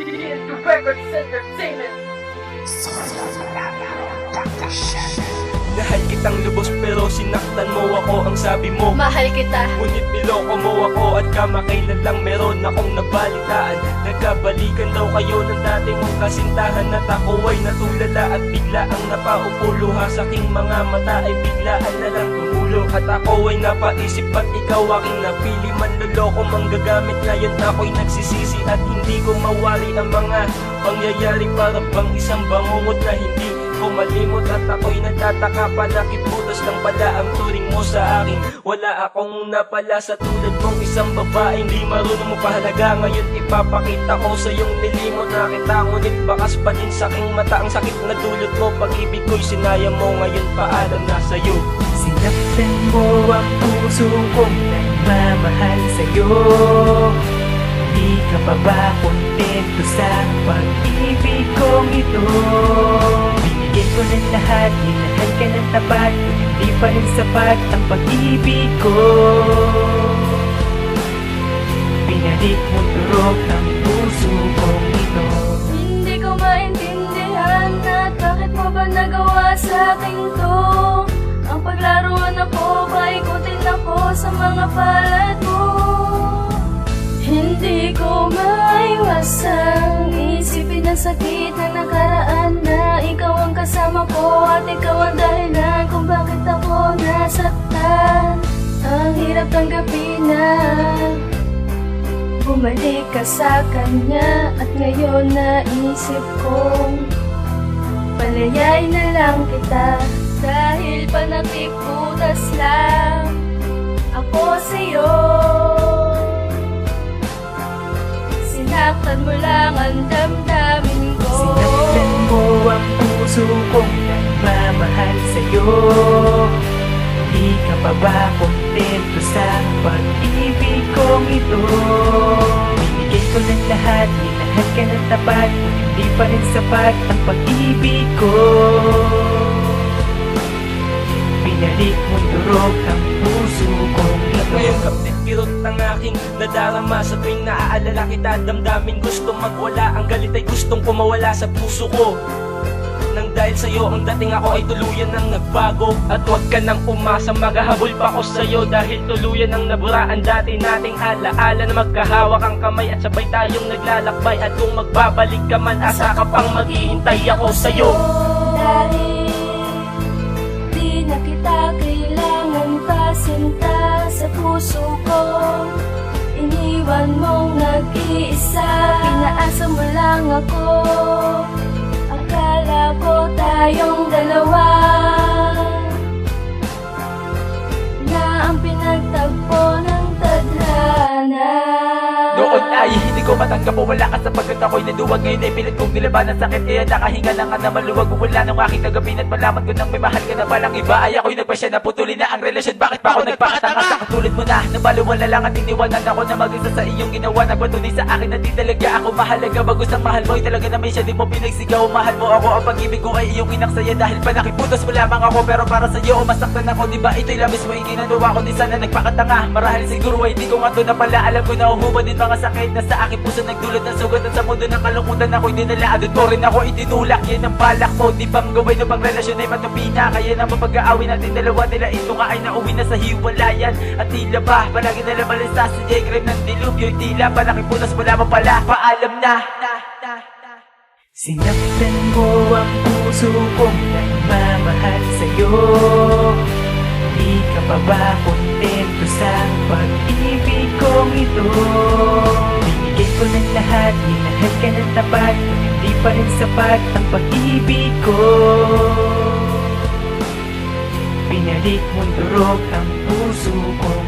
into Records Entertainment. Mahal kitang lubos pero sinaktan mo ako. Ang sabi mo, Mahal kita. ngunit niloko mo ako. At kamakailan lang meron akong nabalitaan. Nagkabalikan daw kayo ng dati mong kasintahan. At ako ay natulala at bigla ang napaupo. Luha sa aking mga mata ay biglaan na lang tumulo. At ako ay napaisip at ikaw aking napili. Manloloko manggagamit, ngayon ako'y nagsisisi. At hindi ko mawari ang mga pangyayari. Para bang isang bangungot na hindi ko malimot. At ako'y nagtataka, panakiputas lang pala ang turing mo sa akin. Wala akong napala sa tulad mong isang babaeng di marunong mo pahalaga. Ngayon ipapakita ko sa iyong nilimot na kita. Ngunit bakas pa din sa aking mata ang sakit na dulot mo. Pag-ibig ko'y sinayang mo, ngayon paalam na sa'yo. Sinaktan mo ang puso kong nagmamahal sa'yo. Di ka pa ba kontento sa pag-ibig kong ito? Binigay ko ng lahat, minahal ka ng tapat, kung hindi pa rin sapat ang pag-ibig ko. Pinalik mo turok ang puso kong ito. Hindi ko maintindihan at bakit mo ba nagawa sa akin to? Ang paglaruan ako, paikutin ako sa mga palad mo. Hindi ko maiwasang isipin ang sakit na nakaraan, na ikaw ang kasama ko at ikaw ang dahilan kung bakit ako nasaktan. Ang hirap tanggapin na bumalik ka sa kanya, at ngayon naisip kong palayay na lang kita. Dahil panakiputas lang ako sa'yo. Sinaktan mo lang ang damdamin ko. Sinaktan mo ang puso kong nagmamahal sa'yo. Di ka pa ba kontento sa pag-ibig kong ito? Binigay ko ng lahat, minahal ka ng tapat, kung hindi pa rin sapat ang pag-ibig ko. Pinalik mo turok ang puso kong ito. Ngayon kapit kirot ang aking nadarama. Sa tuwing naaalala kita, damdamin gustong magwala. Ang galit ay gustong kumawala sa puso ko. Nang dahil sa'yo ang dating ako ay tuluyan nang nagbago. At huwag ka nang umasa, maghahabol pa ko sa'yo. Dahil tuluyan nang nabura ang dati nating alaala, na magkahawak ang kamay at sabay tayong naglalakbay. At kung magbabalik ka man, asa ka pang maghihintay ako sa'yo. Dahil di na kita kailangan pa sinta sa puso ko. Iniwan mong nag-iisa, pinaasa mo lang ako. Akala ko tayong dalawa, na ang pinagtagpo ng tadhana. Noon ay hindi ko matanggap o wala ka sapagkat ako'y naduwag. Ngayon ay pilit kong nilaban ang sakit, kaya nakahinga na nga na maluwag. Wala nung aking tagapin at malaman ko nang may mahal ka na palang iba. Ay ako'y nagpasya na putulin na ang relasyon. Bakit pa ako nagpakatanga sa katulad mo na nabaluwala lang at iniwanan ako na mag-isa sa iyong ginawa. Nagpatunay sa akin na di talaga ako mahalaga. Bagus ang mahal mo ay talaga na may siya, di mo pinagsigaw. Mahal mo ako, ang pag-ibig ko ay iyong inaksaya. Dahil pa nakiputos mo lamang ako, pero para sa iyo masaktan ako. Diba ito'y labis mo iginagawa ko, di sana nagpakatanga. Marahil siguro ay di ko nga to na pala. Alam ko na uhubad din mga sakit na sa aking puso nagdulot ng sugat. At sa mundo ng kalungkutan ako'y dinala. Doon mo rin ako itinulak, yan ang balak mo. Di bang gawin na bang relasyon ay matupina? Kaya na mapag-aawin natin dalawa, nila ito nga ay nauwi na sa hiwalayan. At tila ba, palagi nila balista sa J-Crime ng dilubyo. Tila pa nakipunas mo lamang pala, paalam na. Sinaktan mo ang puso kong nagmamahal sa'yo. Di ka pa ba kontento sa pag-ibig kong ito? Binigay ko ng lahat, minahal ka ng tapat, kung hindi pa rin sapat ang pag-ibig ko. Pinalik mo turok ang puso kong